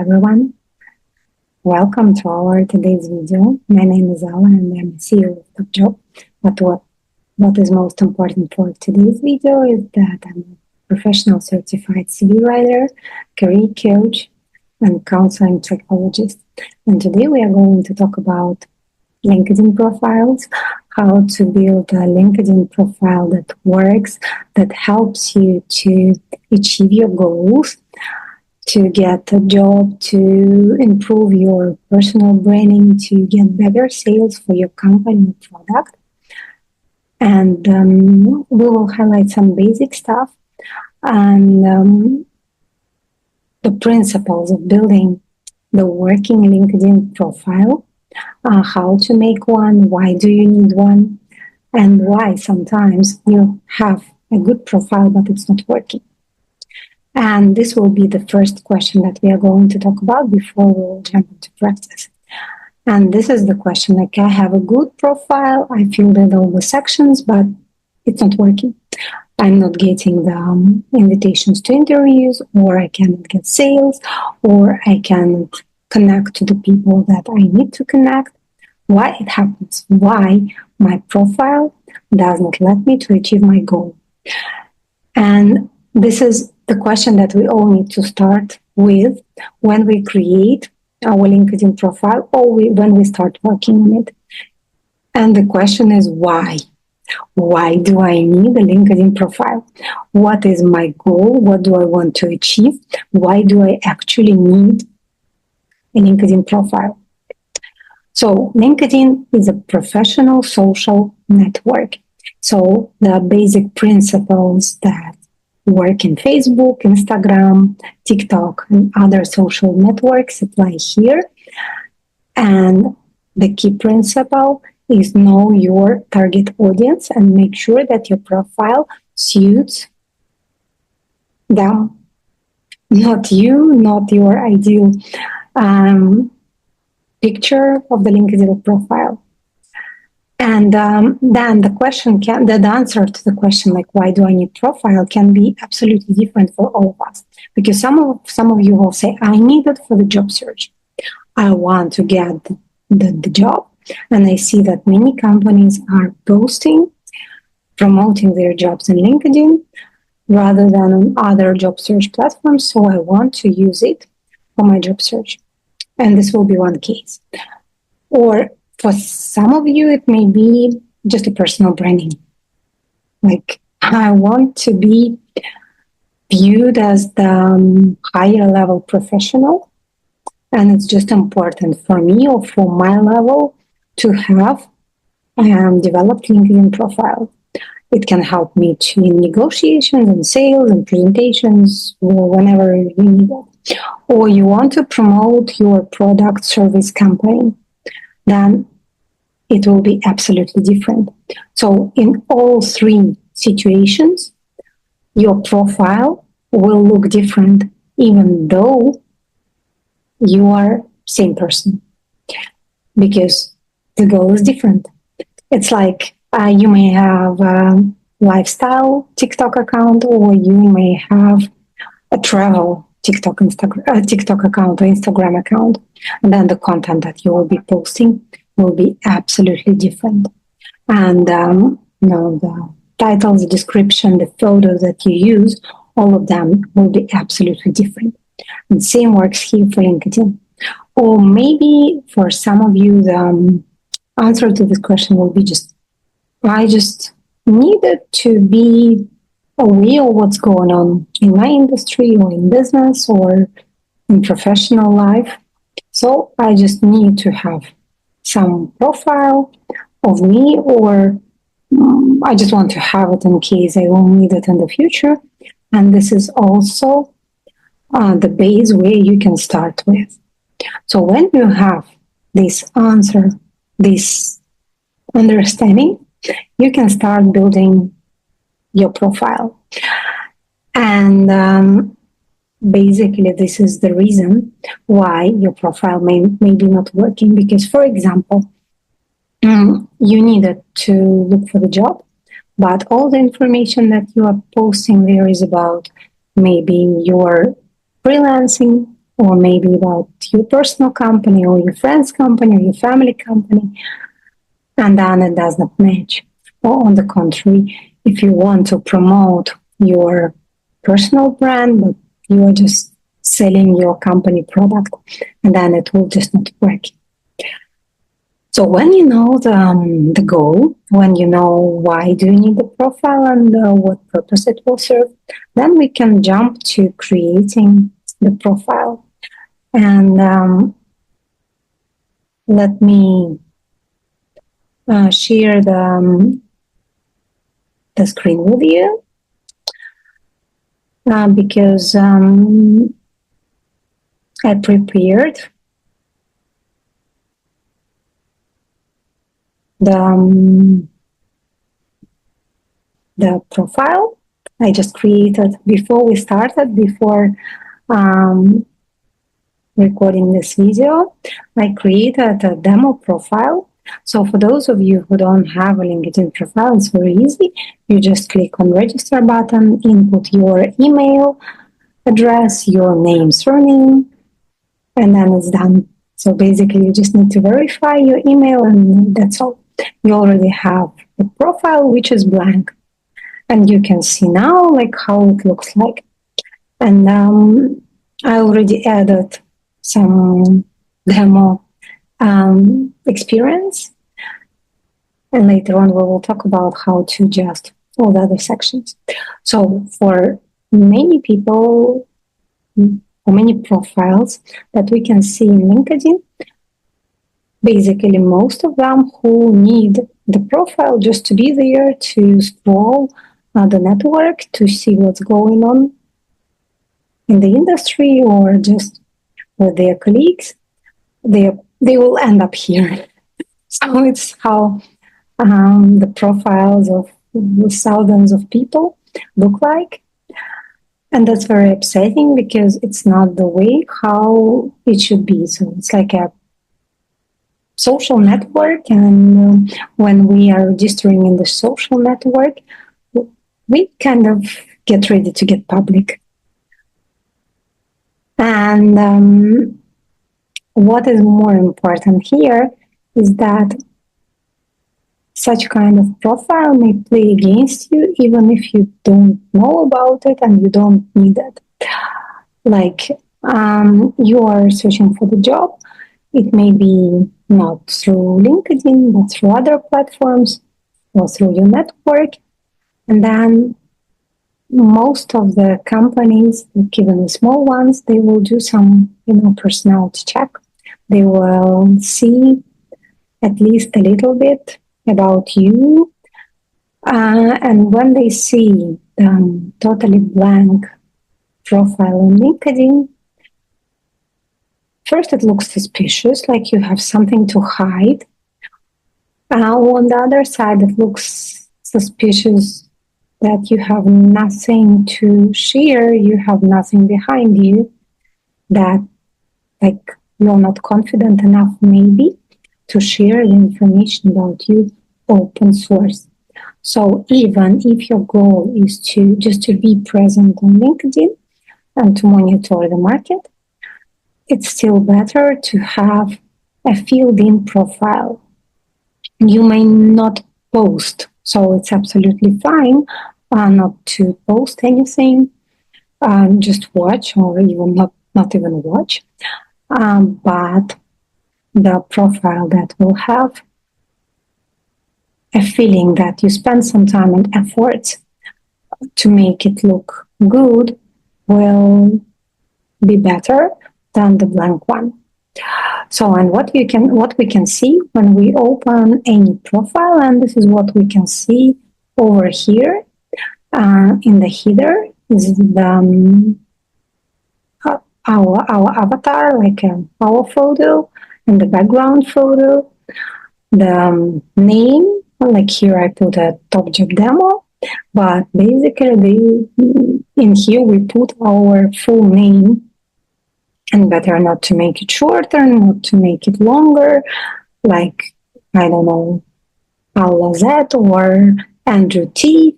everyone. Welcome to our today's video. My name is Ella and I'm CEO of TopJob. But what is most important for today's video is that I'm a professional certified CV writer, career coach, and counseling psychologist. And today we are going to talk about LinkedIn profiles, how to build a LinkedIn profile that works, that helps you to achieve your goals, to get a job, to improve your personal branding, to get better sales for your company product. And we will highlight some basic stuff and the principles of building the working LinkedIn profile, how to make one, why do you need one, and why sometimes you have a good profile but it's not working. And this will be the first question that we are going to talk about before we will jump into practice. And this is the question, like, I have a good profile, I filled in all the sections, but it's not working. I'm not getting the invitations to interviews, or I cannot get sales, or I cannot connect to the people that I need to connect. Why it happens? Why my profile does not let me to achieve my goal? And this is the question that we all need to start with when we create our LinkedIn profile or when we start working on it. And the question is why? Why do I need a LinkedIn profile? What is my goal? What do I want to achieve? Why do I actually need a LinkedIn profile? So LinkedIn is a professional social network. So the basic principles that work in Facebook, Instagram, TikTok, and other social networks apply here. And the key principle is know your target audience and make sure that your profile suits them, not you, not your ideal picture of the LinkedIn profile. And then the answer to the question, like, why do I need profile, can be absolutely different for all of us. Because some of you will say, I need it for the job search. I want to get the job. And I see that many companies are promoting their jobs in LinkedIn rather than on other job search platforms. So I want to use it for my job search. And this will be one case. Or for some of you, it may be just a personal branding. Like, I want to be viewed as the higher level professional. And it's just important for me or for my level to have developed LinkedIn profile. It can help me in negotiations and sales and presentations or whenever you need it. Or you want to promote your product service company, then it will be absolutely different. So in all three situations, your profile will look different, even though you are same person, because the goal is different. It's like you may have a lifestyle TikTok account, or you may have a travel TikTok account or Instagram account, and then the content that you will be posting will be absolutely different. And the titles, the description, the photos that you use, all of them will be absolutely different. And same works here for LinkedIn. Or maybe for some of you, the answer to this question will be I just needed to be aware of what's going on in my industry or in business or in professional life. So I just need to have some profile of me, or I just want to have it in case I will need it in the future. And this is also the base where you can start with. So when you have this answer, this understanding, you can start building your profile. And basically, this is the reason why your profile may be not working. Because, for example, you needed to look for the job, but all the information that you are posting there is about maybe your freelancing or maybe about your personal company or your friend's company or your family company, and then it does not match. Or on the contrary, if you want to promote your personal brand, but you are just selling your company product, and then it will just not work. So when you know the goal, when you know why do you need the profile and what purpose it will serve, then we can jump to creating the profile. And let me share the screen with you because I prepared the profile I just created before we started, before recording this video. I created a demo profile. So for those of you who don't have a LinkedIn profile, it's very easy. You just click on register button, input your email address, your name, surname, and then it's done. So basically you just need to verify your email and that's all. You already have the profile, which is blank. And you can see now like how it looks like. And I already added some demo experience. And later on, we will talk about how to adjust all the other sections. So for many people, or many profiles that we can see in LinkedIn, basically most of them who need the profile just to be there to scroll the network to see what's going on in the industry or just with their colleagues, they will end up here. So it's how the profiles of thousands of people look like. And that's very upsetting because it's not the way how it should be. So it's like a social network. And when we are registering in the social network, we kind of get ready to get public. And what is more important here is that such kind of profile may play against you even if you don't know about it and you don't need it. Like you are searching for the job, it may be not through LinkedIn, but through other platforms or through your network. And then most of the companies, even the small ones, they will do some, personality check. They will see at least a little bit about you. And when they see the totally blank profile on LinkedIn, first it looks suspicious, like you have something to hide. On the other side, it looks suspicious that you have nothing to share, you have nothing behind you, that like you're not confident enough maybe to share the information about you open source. So even if your goal is to just to be present on LinkedIn and to monitor the market, it's still better to have a filled-in profile. You may not post, so it's absolutely fine not to post anything, just watch or even not even watch. But the profile that will have a feeling that you spend some time and effort to make it look good will be better than the blank one. So, and what we can see when we open any profile, and this is what we can see over here in the header, is the our avatar, like our photo, and the background photo, the name. Like here, I put a Top Job demo, but basically, in here we put our full name. And better not to make it shorter, not to make it longer, like, I don't know, Paula Z or Andrew T.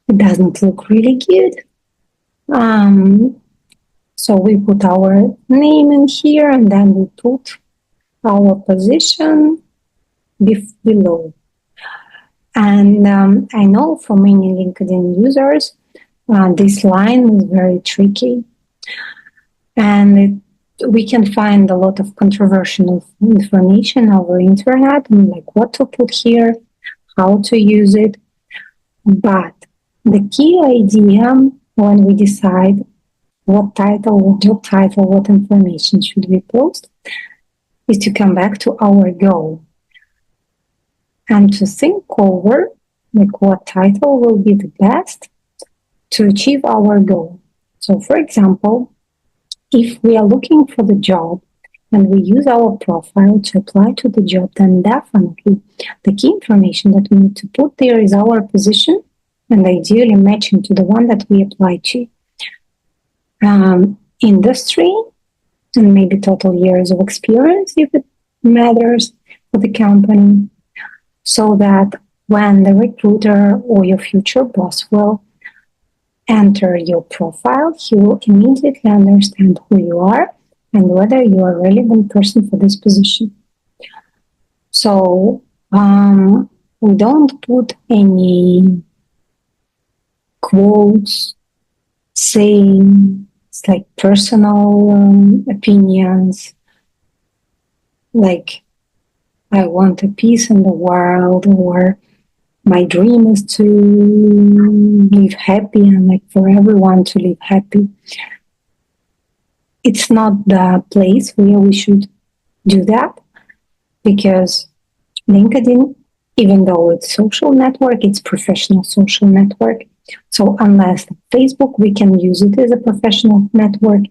It doesn't look really good. So we put our name in here and then we put our position below. And I know for many LinkedIn users, this line is very tricky. And we can find a lot of controversial information over internet, and like what to put here, how to use it. But the key idea when we decide what title, what job title, what information should we post, is to come back to our goal and to think over like what title will be the best to achieve our goal. So for example, if we are looking for the job and we use our profile to apply to the job, then definitely the key information that we need to put there is our position and ideally matching to the one that we apply to. Industry and maybe total years of experience if it matters for the company, so that when the recruiter or your future boss will enter your profile, he will immediately understand who you are and whether you are a relevant person for this position. So we don't put any quotes saying it's like personal opinions, like I want a peace in the world, or my dream is to live happy and like for everyone to live happy. It's not the place where we should do that, because LinkedIn, even though it's social network, it's professional social network. So unless Facebook, we can use it as a professional network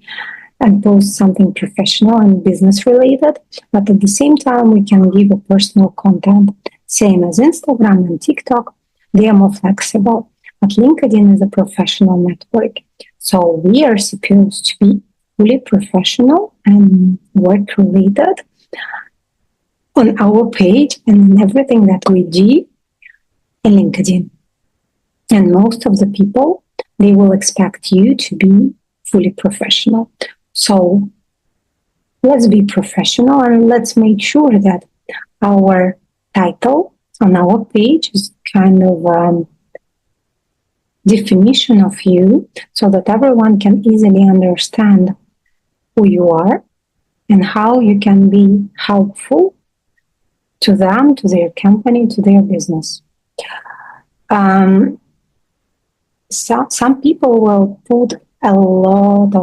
and post something professional and business related, but at the same time, we can give a personal content, same as Instagram and TikTok. They are more flexible, but LinkedIn is a professional network. So we are supposed to be fully professional and work related on our page and in everything that we do in LinkedIn. And most of the people, they will expect you to be fully professional. So let's be professional and let's make sure that our title on our page is kind of definition of you, so that everyone can easily understand who you are and how you can be helpful to them, to their company, to their business. Some people will put a lot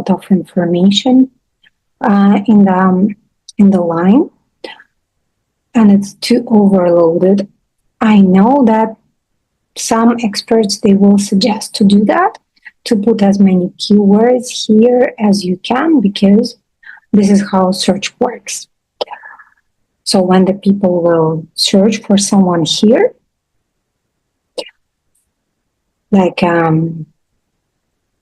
of information in the line, and it's too overloaded. I know that some experts, they will suggest to do that, to put as many keywords here as you can, because this is how search works. So when the people will search for someone here, like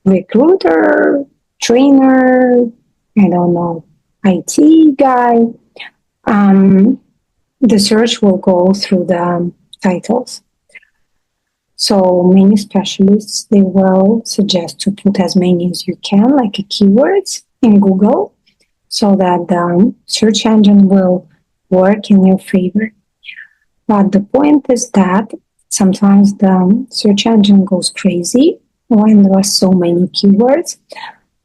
recruiter, trainer, I don't know, IT guy, the search will go through the titles. So many specialists, they will suggest to put as many as you can, like keywords in Google, so that the search engine will work in your favor. But the point is that sometimes the search engine goes crazy when there are so many keywords.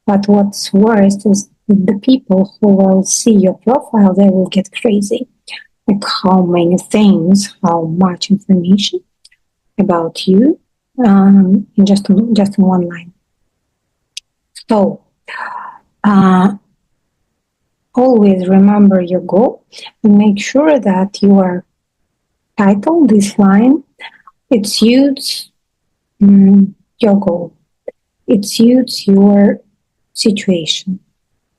But what's worse is the people who will see your profile, they will get crazy. Like how many things, how much information about you in just in one line. So always remember your goal and make sure that your title, this line, it suits your goal. It suits your situation.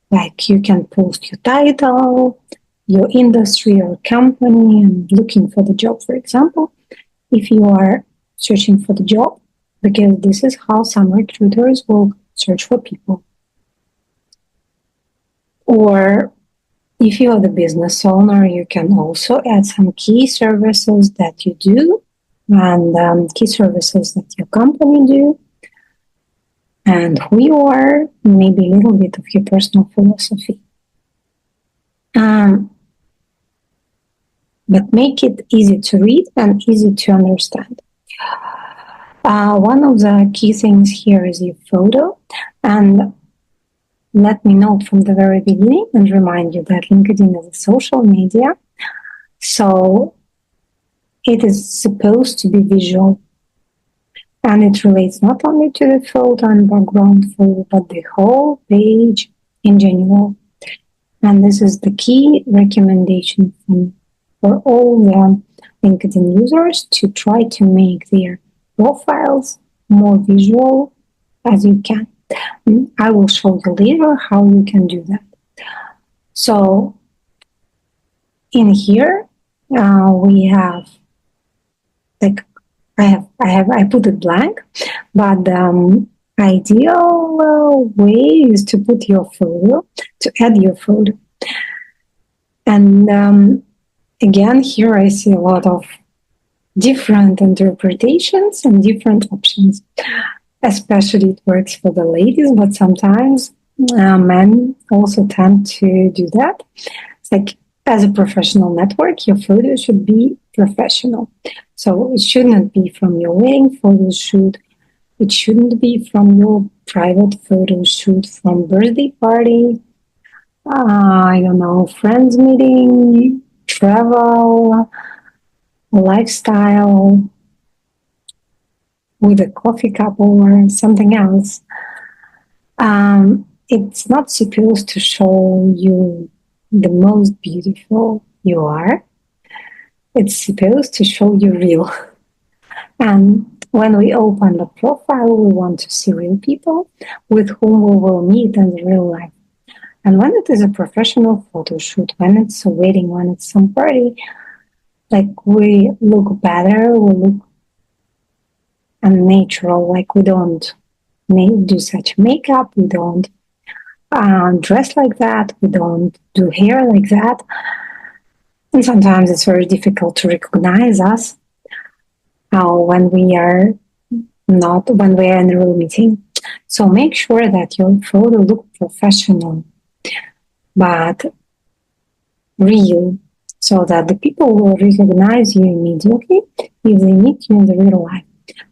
Like you can post your title, your industry or company, and looking for the job, for example, if you are searching for the job, because this is how some recruiters will search for people. Or if you are the business owner, you can also add some key services that you do and key services that your company do. and who you are, maybe a little bit of your personal philosophy. But make it easy to read and easy to understand. One of the key things here is your photo, and let me note from the very beginning and remind you that LinkedIn is a social media, so it is supposed to be visual, and it relates not only to the photo and background photo, but the whole page in general. And this is the key recommendation for all the LinkedIn users to try to make their profiles more visual as you can. I will show you later how you can do that. So in here, we have like I put it blank, but the ideal way is to put your photo, to add your photo. And again, here I see a lot of different interpretations and different options. Especially it works for the ladies, but sometimes men also tend to do that. It's like, as a professional network, your photo should be professional. So it shouldn't be from your wedding photo shoot. It shouldn't be from your private photo shoot, from birthday party, I don't know, friends meeting, travel, lifestyle, with a coffee cup or something else. It's not supposed to show you the most beautiful you are. It's supposed to show you real. And when we open the profile, we want to see real people with whom we will meet in real life. And when it is a professional photo shoot, when it's a wedding, when it's some party, like we look better, we look unnatural, like we don't do such makeup, we don't dress like that, we don't do hair like that. And sometimes it's very difficult to recognize us when we are in a real meeting. So make sure that your photo looks professional, but real, so that the people will recognize you immediately if they meet you in the real life.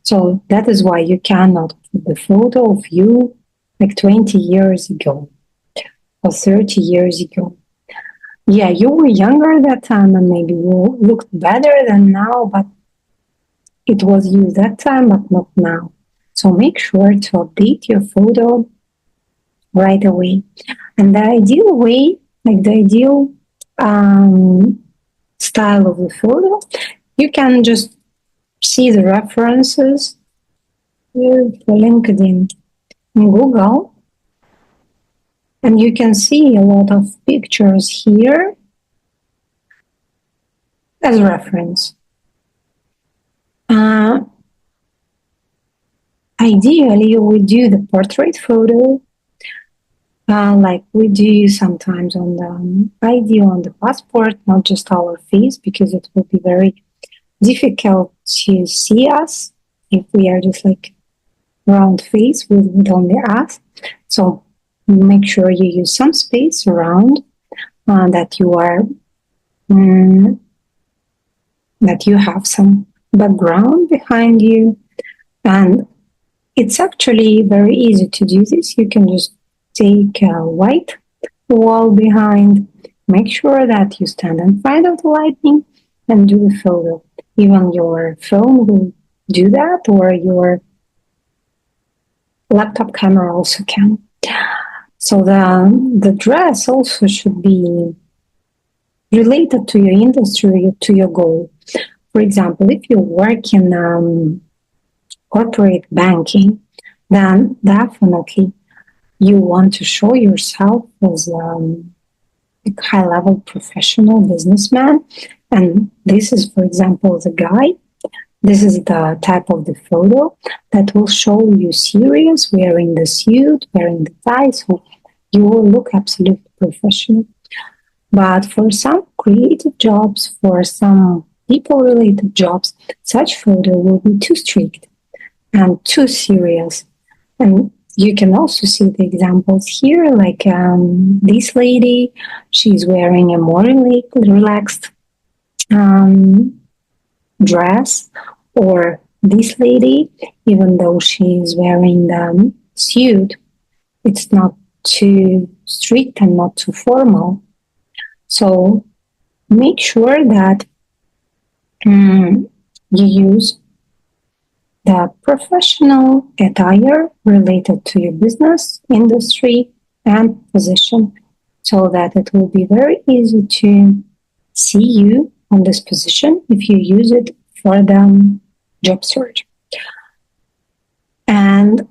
So that is why you cannot put the photo of you like 20 years ago or 30 years ago. Yeah, you were younger that time and maybe you looked better than now, but it was you that time, but not now. So make sure to update your photo right away. And the ideal way, like the ideal style of the photo, you can just see the references with LinkedIn in Google, and you can see a lot of pictures here as reference. Ideally, we do the portrait photo, like we do sometimes on the ID, on the passport, not just our face, because it will be very difficult to see us if we are just like round face with only us. So make sure you use some space around, that you are that you have some background behind you. And it's actually very easy to do this. You can just take a white wall behind, make sure that you stand in front of the lighting and do the photo. Even your phone will do that, or your laptop camera also can. So the dress also should be related to your industry, to your goal. For example, if you work in corporate banking, then definitely you want to show yourself as a high-level professional businessman. And this is, for example, the guy. This is the type of the photo that will show you serious, wearing the suit, wearing the tie, so you will look absolutely professional. But for some creative jobs, for some people-related jobs, such photo will be too strict and too serious. And You can also see the examples here, like this lady, she's wearing a more relaxed dress, or this lady, even though she's wearing the suit, it's not too strict and not too formal. So make sure that you use the professional attire related to your business, industry, and position, so that it will be very easy to see you on this position if you use it for the job search. And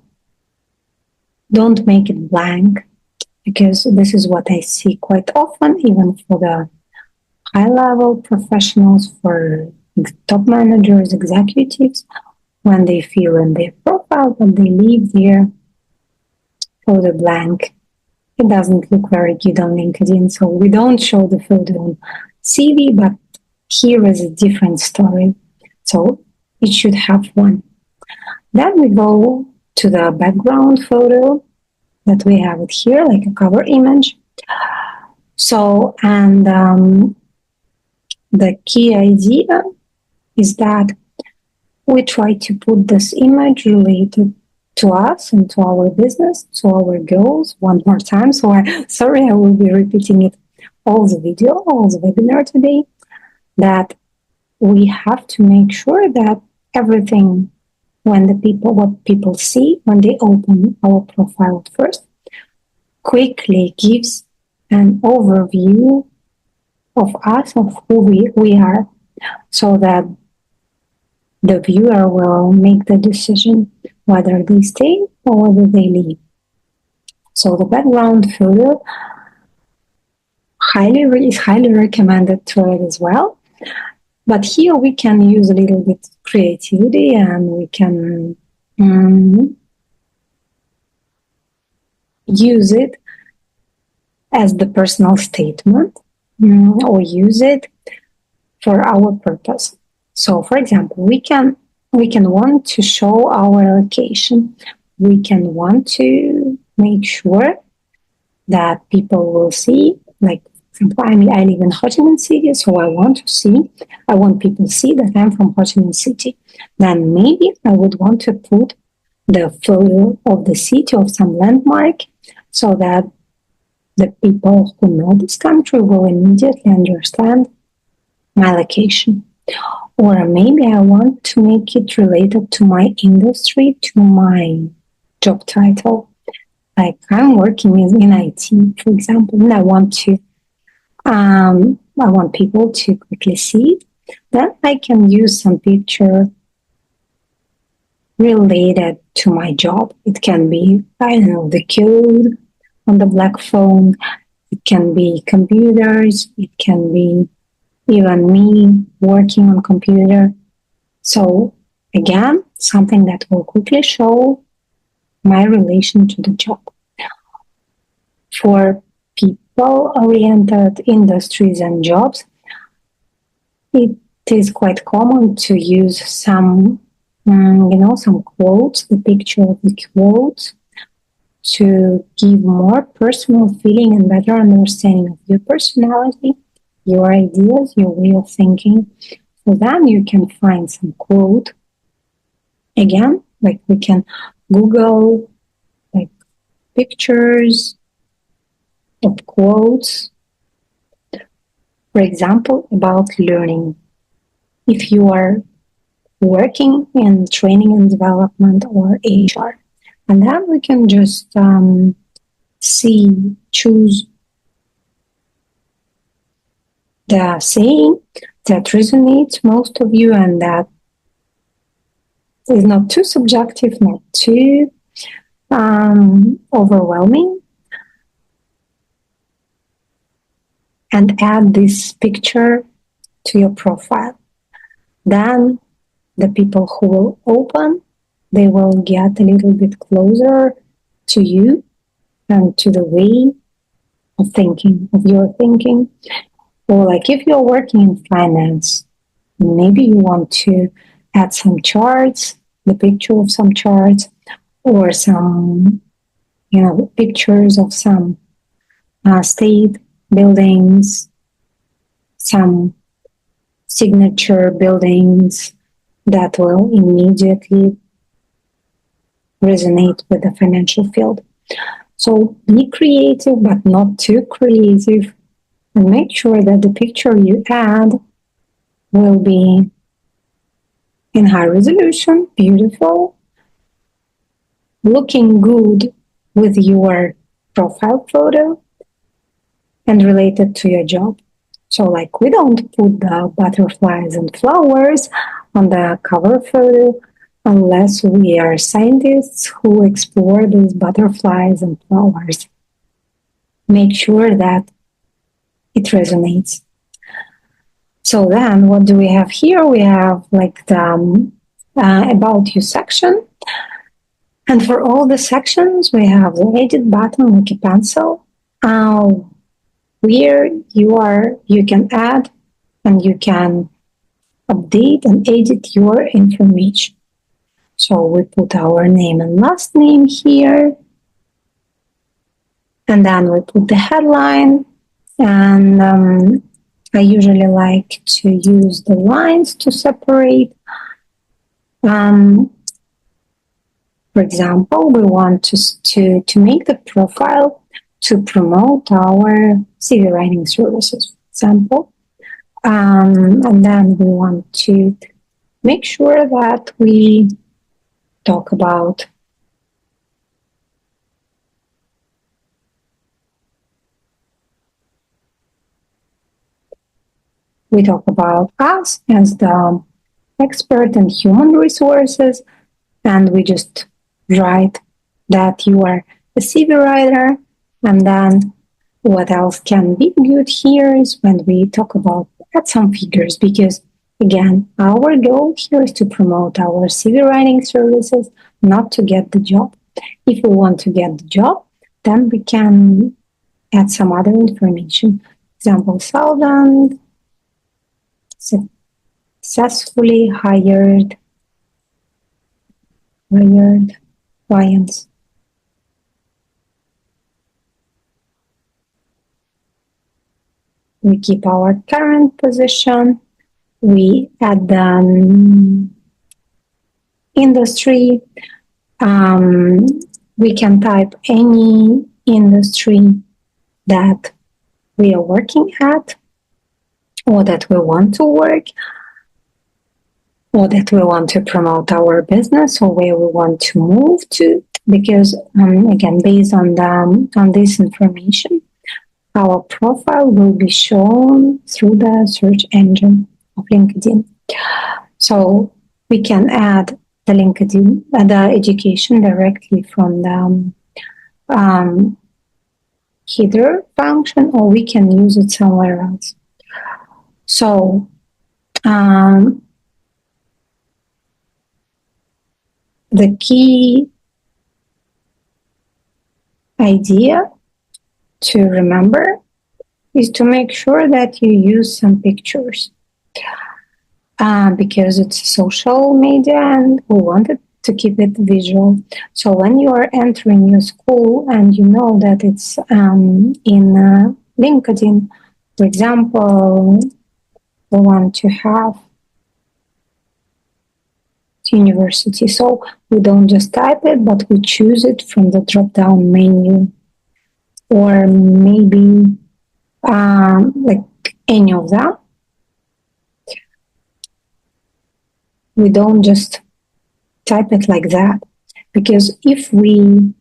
don't make it blank, because this is what I see quite often, even for the high level professionals, for top managers, executives, when they fill in their profile, but they leave their photo blank. It doesn't look very good on LinkedIn, so we don't show the photo on CV, but here is a different story. So it should have one. Then we go to the background photo that we have it here, like a cover image. So, and the key idea is that we try to put this image related to us and to our business, to our goals, one more time. So sorry, I will be repeating it all the video, all the webinar today, that we have to make sure that everything, what people see when they open our profile at first, quickly gives an overview of us, of who we are, so that the viewer will make the decision whether they stay or whether they leave. So the background photo is highly recommended to it as well. But here we can use a little bit of creativity, and we can use it as the personal statement, or use it for our purpose. So, for example, we can want to show our location. We can want to make sure that people will see, like, for example, I live in Ho Chi Minh City, so I want people to see that I'm from Ho Chi Minh City. Then maybe I would want to put the photo of the city, of some landmark, so that the people who know this country will immediately understand my location. Or maybe I want to make it related to my industry, to my job title. Like, I'm working in IT, for example, and I want people to quickly see it. Then I can use some picture related to my job. It can be, I don't know, the code on the black phone. It can be computers. It can be even me working on computer. So again, something that will quickly show my relation to the job. For people-oriented industries and jobs, it is quite common to use some quotes, the picture of the quotes, to give more personal feeling and better understanding of your personality, your ideas, your way of thinking. So then you can find some quote. Again, like, we can Google like pictures of quotes, for example, about learning. If you are working in training and development or HR, and then we can just choose the saying that resonates most of you, and that is not too subjective, not too overwhelming, and add this picture to your profile. Then the people who will open, they will get a little bit closer to you and to the way of thinking, of your thinking. Or like, if you're working in finance, maybe you want to add some charts, the picture of some charts, or some pictures of some state buildings, some signature buildings that will immediately resonate with the financial field. So be creative, but not too creative, and make sure that the picture you add will be in high resolution, beautiful, looking good with your profile photo, and related to your job. So like we don't put the butterflies and flowers on the cover photo unless we are scientists who explore these butterflies and flowers. Make sure that it resonates. So then what do we have here? We have like the about you section. And for all the sections, we have the edit button like a pencil. Where you can add and you can update and edit your information. So we put our name and last name here, and then we put the headline, and I usually like to use the lines to separate. For example, we want to make the profile to promote our CV writing services, for example. And then we want to make sure that we talk about us as the expert in human resources, and we just write that you are a CV writer. And then what else can be good here is when we talk about add some figures, because again, our goal here is to promote our CV writing services, not to get the job. If we want to get the job, then we can add some other information. Example, Solvent successfully hired clients. We keep our current position. We add the industry. We can type any industry that we are working at, or that we want to work, or that we want to promote our business, or where we want to move to. Because again, based on this information, our profile will be shown through the search engine of LinkedIn. So we can add the LinkedIn, the education directly from the header function, or we can use it somewhere else. So the key idea to remember is to make sure that you use some pictures, because it's social media and we wanted to keep it visual. So when you are entering your school and you know that it's in LinkedIn, for example, we want to have university. So we don't just type it, but we choose it from the drop-down menu, or maybe like any of them. We don't just type it like that, because if we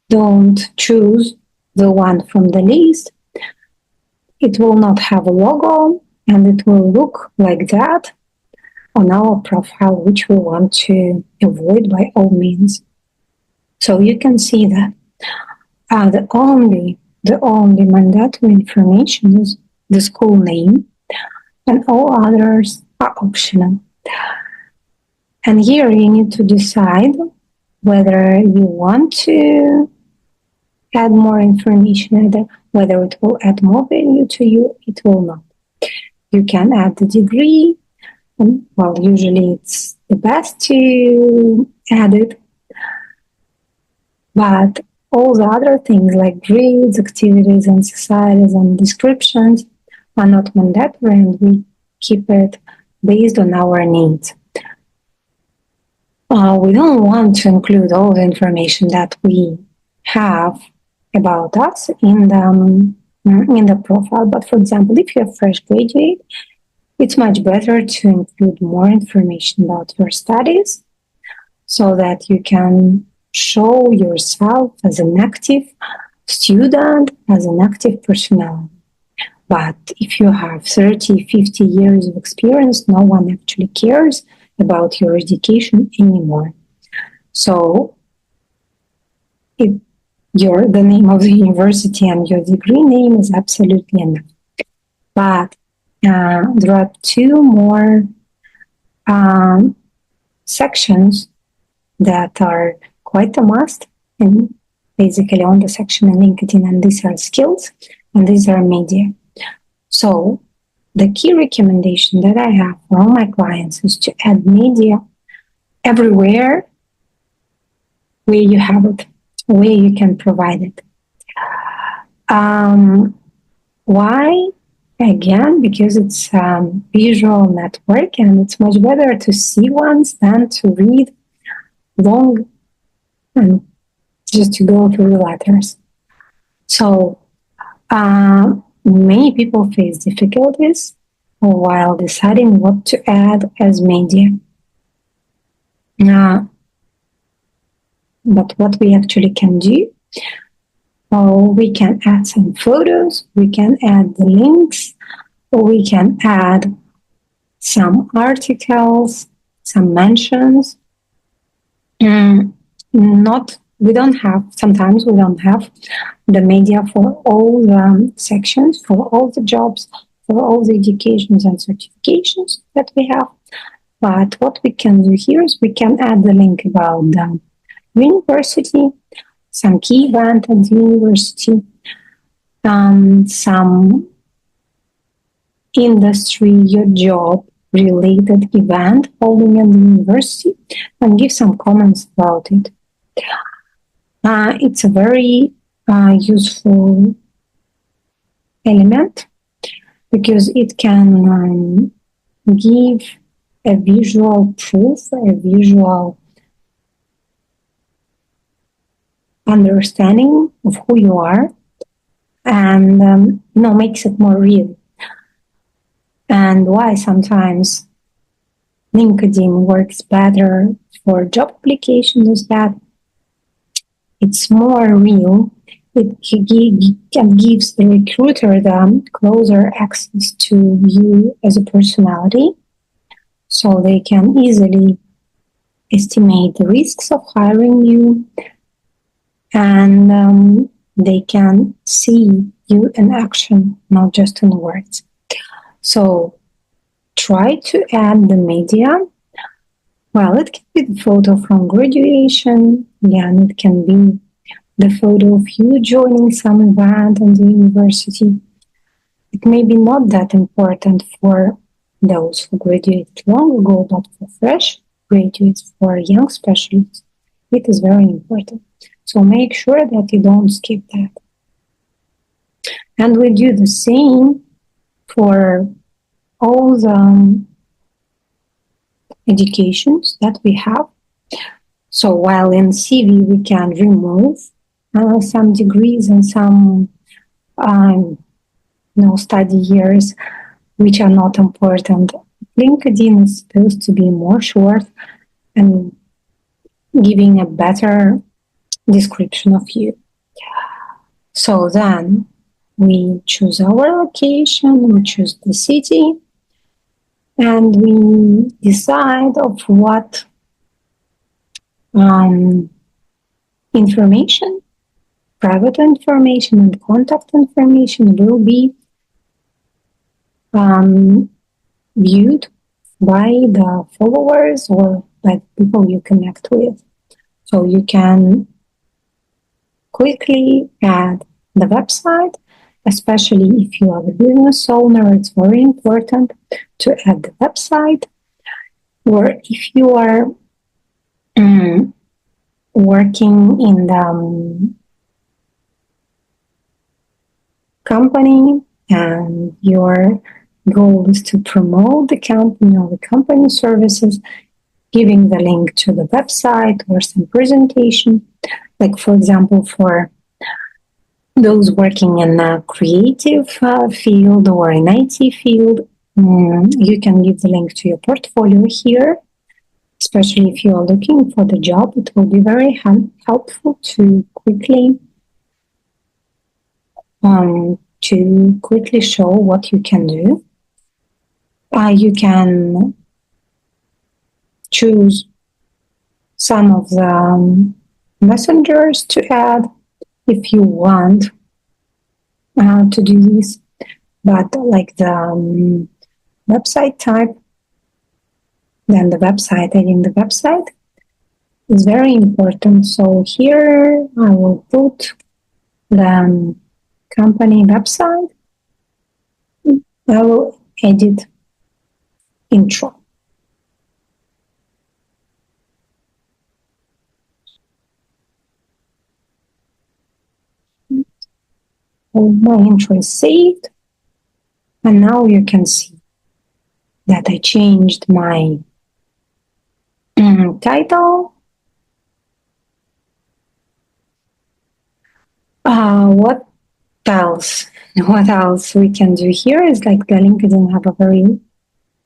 don't choose the one from the list, it will not have a logo and it will look like that on our profile, which we want to avoid by all means. So you can see that the only mandatory information is the school name, and all others are optional. And here you need to decide whether you want to add more information, either whether it will add more value to you, it will not. You can add the degree, and well, usually it's the best to add it, But all the other things like grades, activities, and societies and descriptions are not mandatory, and we keep it based on our needs. We don't want to include all the information that we have about us in the profile. But for example, if you're a fresh graduate, it's much better to include more information about your studies so that you can show yourself as an active student, as an active personality. But if you have 30, 50 years of experience, no one actually cares about your education anymore. So the name of the university and your degree name is absolutely enough. But there are two more sections that are quite a must, and basically on the section in LinkedIn, and these are skills and these are media. So the key recommendation that I have for all my clients is to add media everywhere where you have it, where you can provide it. Why? Again, because it's visual network, and it's much better to see once than to read long and just to go through the letters. So many people face difficulties while deciding what to add as media. But what we actually can do, we can add some photos, we can add the links, or we can add some articles, some mentions. Sometimes we don't have the media for all the sections, for all the jobs, for all the educations and certifications that we have. But what we can do here is we can add the link about the university, some key event at the university, some industry, your job related event holding at the university, and give some comments about it. It's a very useful element because it can give a visual proof, a visual understanding of who you are, and makes it more real. And why sometimes LinkedIn works better for job applications is that it's more real. It gives the recruiter the closer access to you as a personality, so they can easily estimate the risks of hiring you, and they can see you in action, not just in words. So try to add the media. Well, it can be the photo from graduation, and it can be the photo of you joining some event in the university. It may be not that important for those who graduated long ago, but for fresh graduates, for young specialists, it is very important. So make sure that you don't skip that. And we do the same for all the educations that we have. So while in CV we can remove some degrees and some study years which are not important, LinkedIn is supposed to be more short and giving a better description of you. So then we choose our location, we choose the city, and we decide of what information, private information and contact information will be viewed by the followers or by the people you connect with. So you can quickly add the website, especially if you are a business owner. It's very important to add the website. Or if you are working in the company and your goal is to promote the company or the company services, giving the link to the website or some presentation. Like, for example, for those working in a creative field or in IT field, you can give the link to your portfolio here. Especially if you are looking for the job, it will be very helpful to quickly show what you can do. You can choose some of the messengers to add if you want to do this, but like the website type, then the website, adding the website is very important. So here I will put the company website. I will edit intro. So my intro is saved. And now you can see that I changed my title. What else? What else we can do here is like the LinkedIn have a very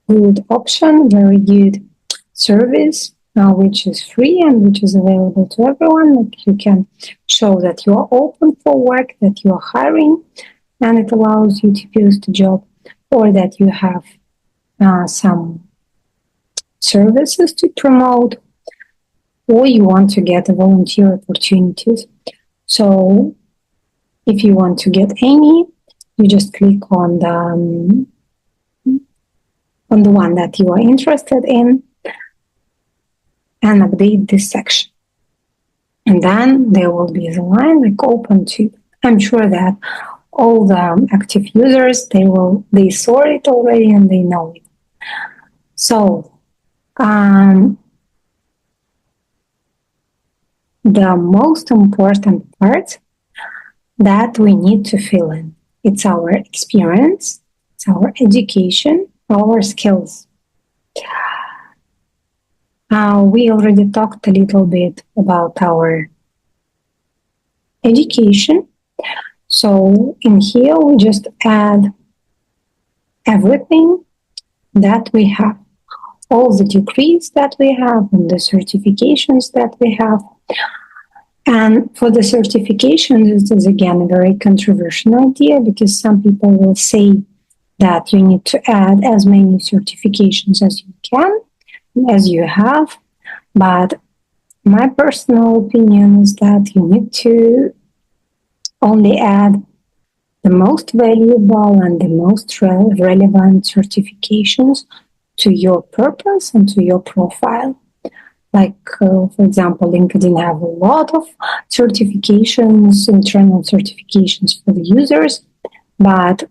good option, very good service, which is free and which is available to everyone. Like you can show that you are open for work, that you are hiring, and it allows you to post a job or that you have some services to promote, or you want to get volunteer opportunities. So if you want to get any, you just click on the one that you are interested in and update this section. And then there will be the line like open to. I'm sure that all the active users, they saw it already and they know it. So the most important part that we need to fill in, it's our experience, it's our education, our skills. We already talked a little bit about our education. So in here, we just add everything that we have, all the degrees that we have and the certifications that we have. And for the certifications, this is again a very controversial idea because some people will say that you need to add as many certifications as you can, as you have. But my personal opinion is that you need to only add the most valuable and the most relevant certifications to your purpose and to your profile. Like, for example, LinkedIn have a lot of certifications, internal certifications for the users, but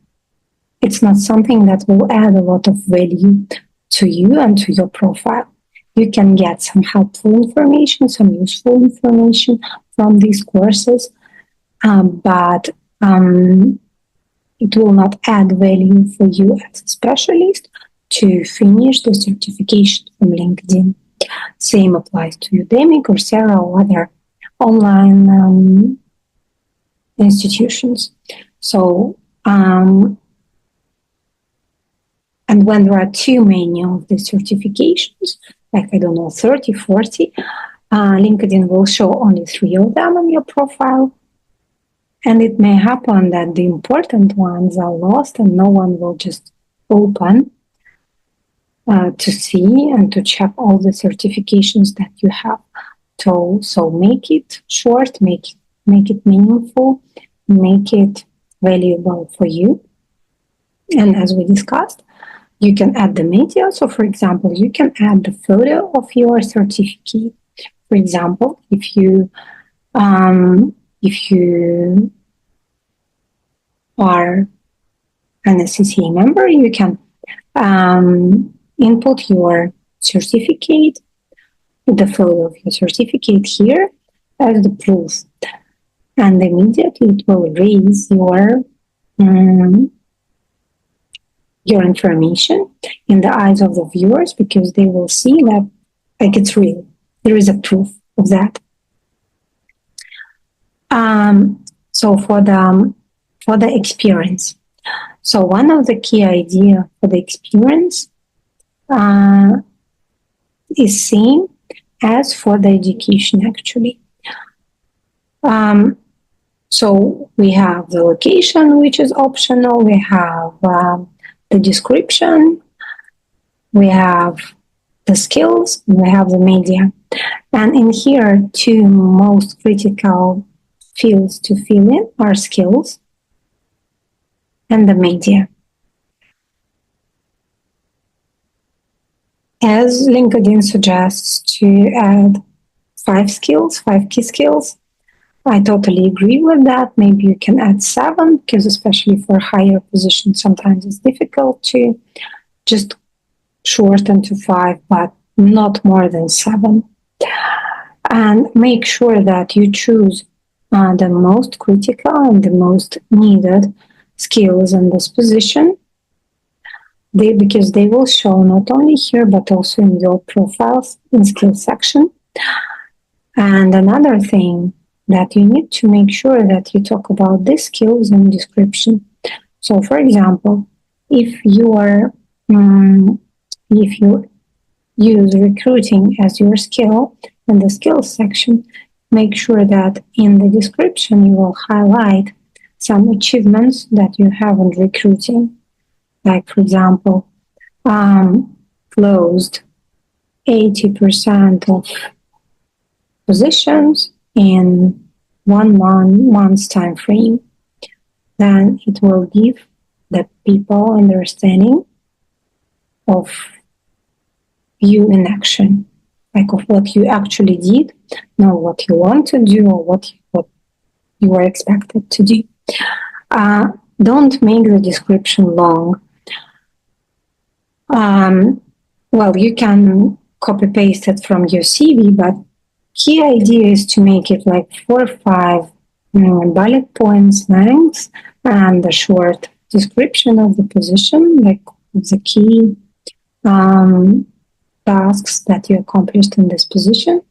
it's not something that will add a lot of value to you and to your profile. You can get some helpful information, some useful information from these courses, but it will not add value for you as a specialist to finish the certification from LinkedIn. Same applies to Udemy, Coursera, or other online institutions. So, and when there are too many of the certifications, like, I don't know, 30, 40, LinkedIn will show only 3 of them on your profile. And it may happen that the important ones are lost and no one will just open to see and to check all the certifications that you have. So make it short, make it meaningful, make it valuable for you. And as we discussed, you can add the media. So for example, you can add the photo of your certificate. For example, if you are an SCCA member, you can input your certificate, the photo of your certificate here, as the proof. And immediately it will raise your information in the eyes of the viewers, because they will see that like it's real. There is a proof of that. So for the experience. So one of the key idea for the experience is same as for the education actually. So we have the location, which is optional. We have the description. We have the skills. And we have the media. And in here, two most critical fields to fill in are skills and the media. As LinkedIn suggests to add 5 key skills, I totally agree with that. Maybe you can add 7, because especially for higher positions, sometimes it's difficult to just shorten to 5, but not more than 7. And make sure that you choose the most critical and the most needed skills in this position, because they will show not only here, but also in your profiles in skills section. And another thing that you need to make sure that you talk about these skills in description. So, for example, if you use recruiting as your skill in the skills section, make sure that in the description you will highlight some achievements that you have in recruiting. Like, for example, closed 80% of positions in 1 month's time frame. Then it will give the people understanding of you in action, like of what you actually did, not what you want to do or what you were expected to do. Don't make the description long. Well, you can copy paste it from your CV, but key idea is to make it like 4 or 5 bullet points length and a short description of the position, like the key tasks that you accomplished in this position,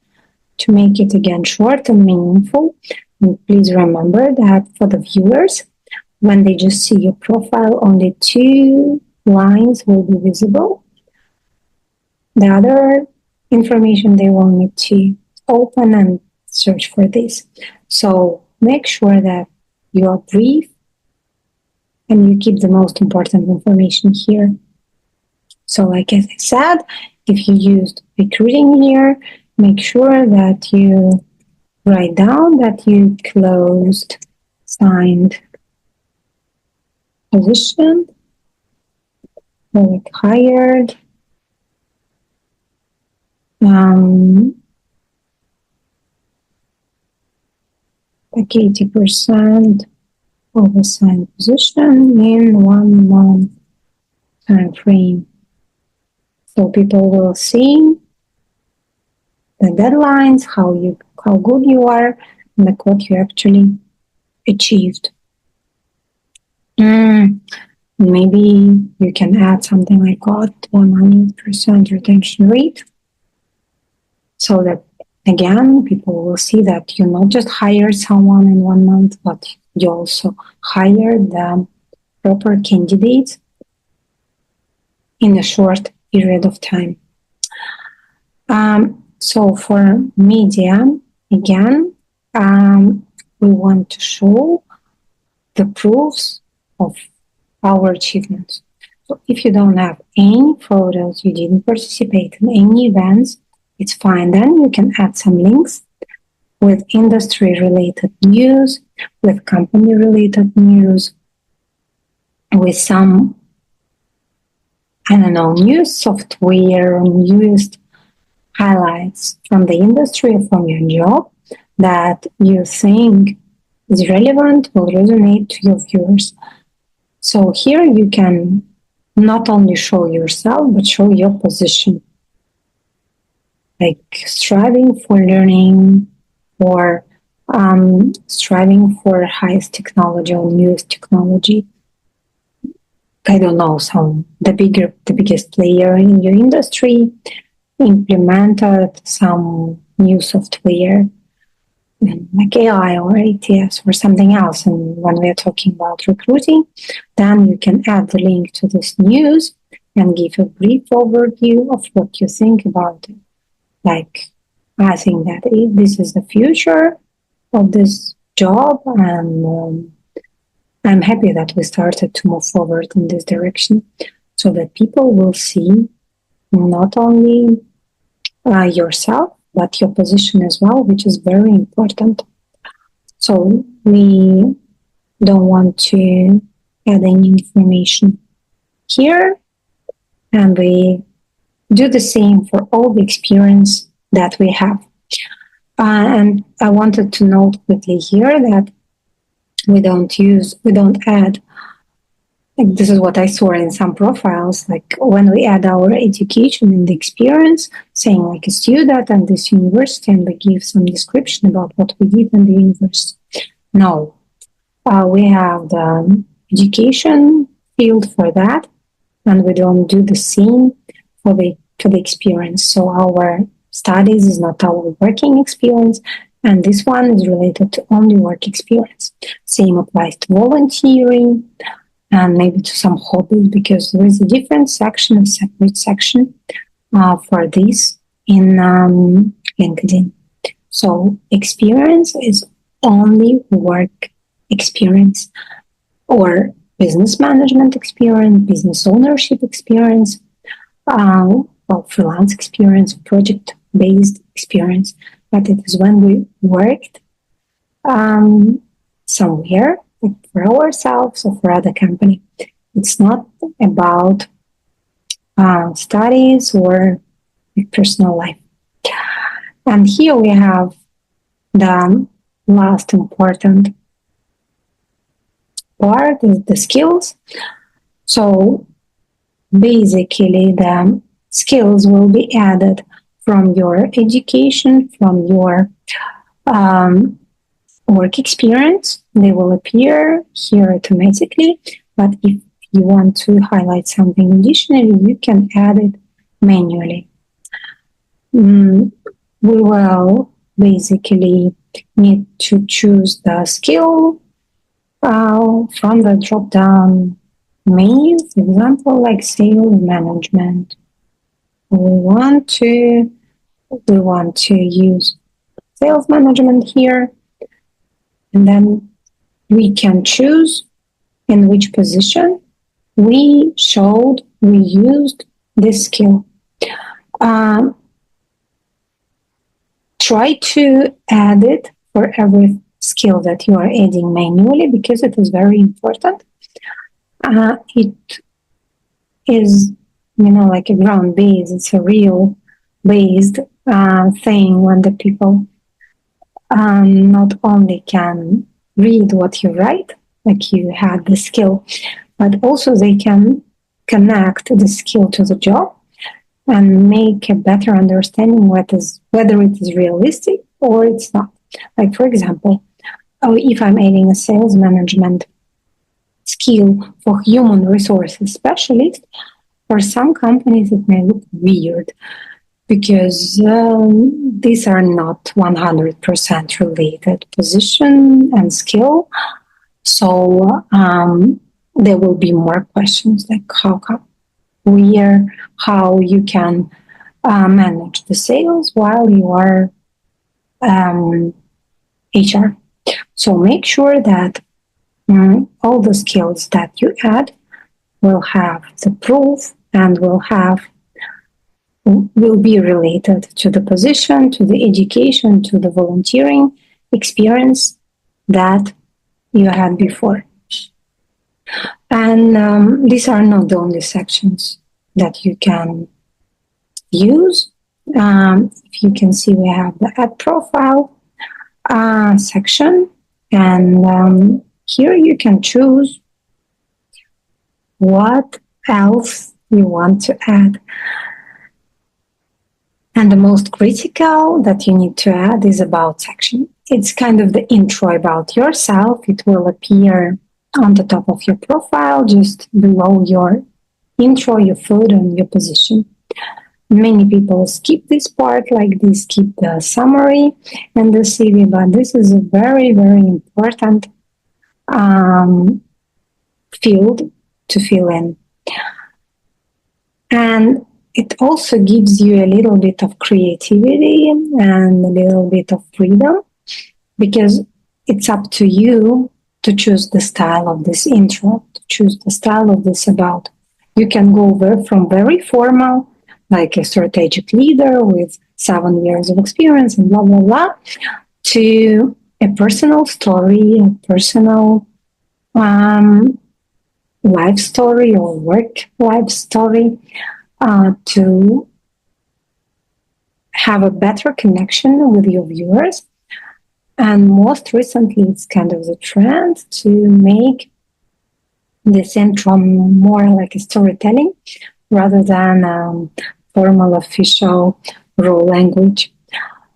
to make it again short and meaningful. And please remember that for the viewers, when they just see your profile, only 2 lines will be visible. The other information they will need to open and search for this. So make sure that you are brief and you keep the most important information here. So like as I said, if you used recruiting here, make sure that you write down that you closed signed position, like hired, 80% of a signed position in 1 month time frame. So people will see the deadlines, how good you are, and like what you actually achieved. Maybe you can add something like 100% retention rate, so that again people will see that you not just hired someone in 1 month, but you also hired the proper candidates in a short period of time. So for media, again, we want to show the proofs of our achievements. So if you don't have any photos, you didn't participate in any events, it's fine. Then you can add some links with industry-related news, with company-related news, with some, news software, newest highlights from the industry or from your job that you think is relevant, will resonate to your viewers. So here you can not only show yourself, but show your position. Like striving for learning, or striving for highest technology or newest technology. I don't know, the biggest player in your industry implemented some new software like AI or ATS or something else. And when we are talking about recruiting, then you can add the link to this news and give a brief overview of what you think about it. Like, I think that this is the future of this job, and I'm happy that we started to move forward in this direction so that people will see not only yourself, but your position as well, which is very important. So we don't want to add any information here, and we do the same for all the experience that we have. And I wanted to note quickly here that we don't add, like this is what I saw in some profiles, like when we add our education and the experience, saying like a student and this university, and we give some description about what we did in the university. No, we have the education field for that, and we don't do the same for the experience. So our studies is not our working experience, and this one is related to only work experience. Same applies to volunteering and maybe to some hobbies, because there is a different section, a separate section for this in LinkedIn. So experience is only work experience or business management experience, business ownership experience, freelance experience, project-based experience. But it is when we worked somewhere, like for ourselves or for other company. It's not about studies or personal life. And here we have the last important part is the skills. So basically the skills will be added from your education, from your work experience. They will appear here automatically, but if you want to highlight something additionally, you can add it manually. We will basically need to choose the skill from the drop-down menu, for example, like sales management. We want to use sales management here, and then we can choose in which position we used this skill. Try to add it for every skill that you are adding manually, because it is very important. It is, like a ground base. It's a real based thing when the people not only can read what you write, like you had the skill, but also they can connect the skill to the job and make a better understanding whether it is realistic or it's not. Like, for example, if I'm adding a sales management skill for human resources specialist, for some companies it may look weird because these are not 100% related position and skill. So there will be more questions like how you can manage the sales while you are HR. So make sure that all the skills that you add will have the proof and will be related to the position, to the education, to the volunteering experience that you had before. And these are not the only sections that you can use. If you can see, we have the add profile section, and here you can choose what else you want to add. And the most critical that you need to add is about section. It's kind of the intro about yourself. It will appear on the top of your profile, just below your intro, your photo, and your position. Many people skip this part, like they skip the summary and the CV, but this is a very, very important field to fill in. And it also gives you a little bit of creativity and a little bit of freedom, because it's up to you to choose the style of this intro, to choose the style of this about. You can go from very formal, like a strategic leader with 7 years of experience and blah, blah, blah, to a personal story, a personal life story or work life story, to have a better connection with your viewers. And most recently, it's kind of the trend to make this intro more like a storytelling rather than formal official raw language.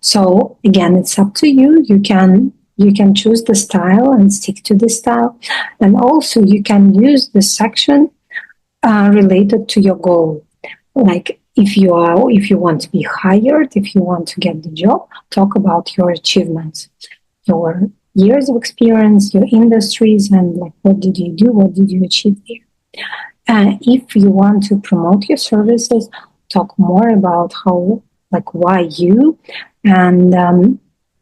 So again, it's up to you. You can choose the style and stick to the style, and also you can use the section related to your goal. Like if you want to be hired, if you want to get the job, talk about your achievements, your years of experience, your industries, and like what did you do, what did you achieve there. If you want to promote your services, talk more about how, like why you, and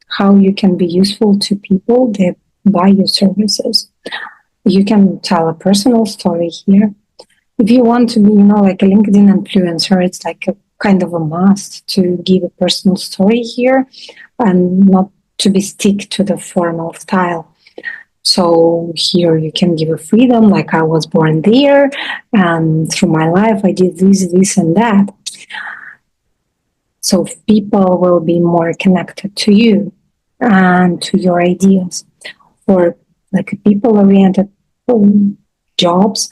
how you can be useful to people that buy your services. You can tell a personal story here. If you want to be, like a LinkedIn influencer, it's like a kind of a must to give a personal story here and not to be stick to the formal style. So here you can give a freedom, like I was born there, and through my life I did this, and that. So people will be more connected to you and to your ideas. For like people-oriented jobs,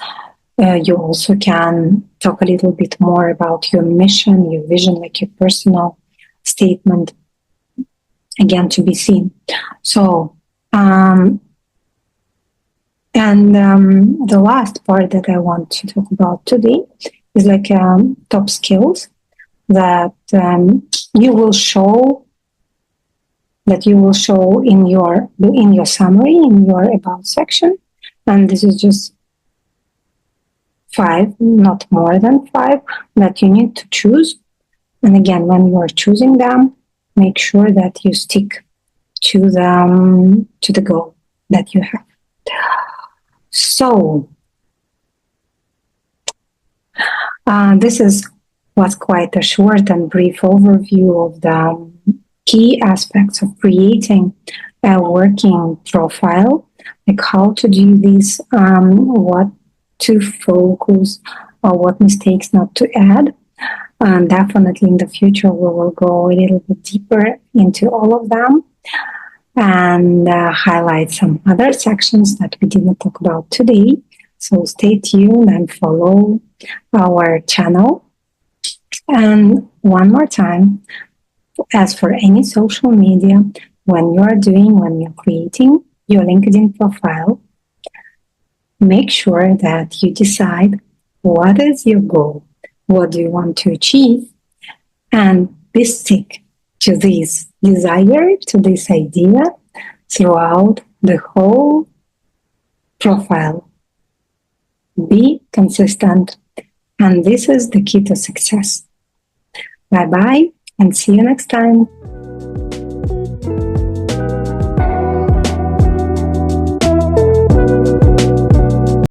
you also can talk a little bit more about your mission, your vision, like your personal statement, again, to be seen. So, the last part that I want to talk about today is like top skills that you will show in your summary, in your about section. And this is just 5, not more than 5, that you need to choose. And again, when you are choosing them, make sure that you stick to the goal that you have. So this was quite a short and brief overview of the key aspects of creating a working profile, like how to do this, what to focus, or what mistakes not to add. And definitely in the future, we will go a little bit deeper into all of them and highlight some other sections that we didn't talk about today. So stay tuned and follow our channel. And one more time, as for any social media, when you're creating your LinkedIn profile, make sure that you decide what is your goal, what do you want to achieve, and be stick to this desire, to this idea throughout the whole profile. Be consistent, and this is the key to success. Bye-bye, and see you next time.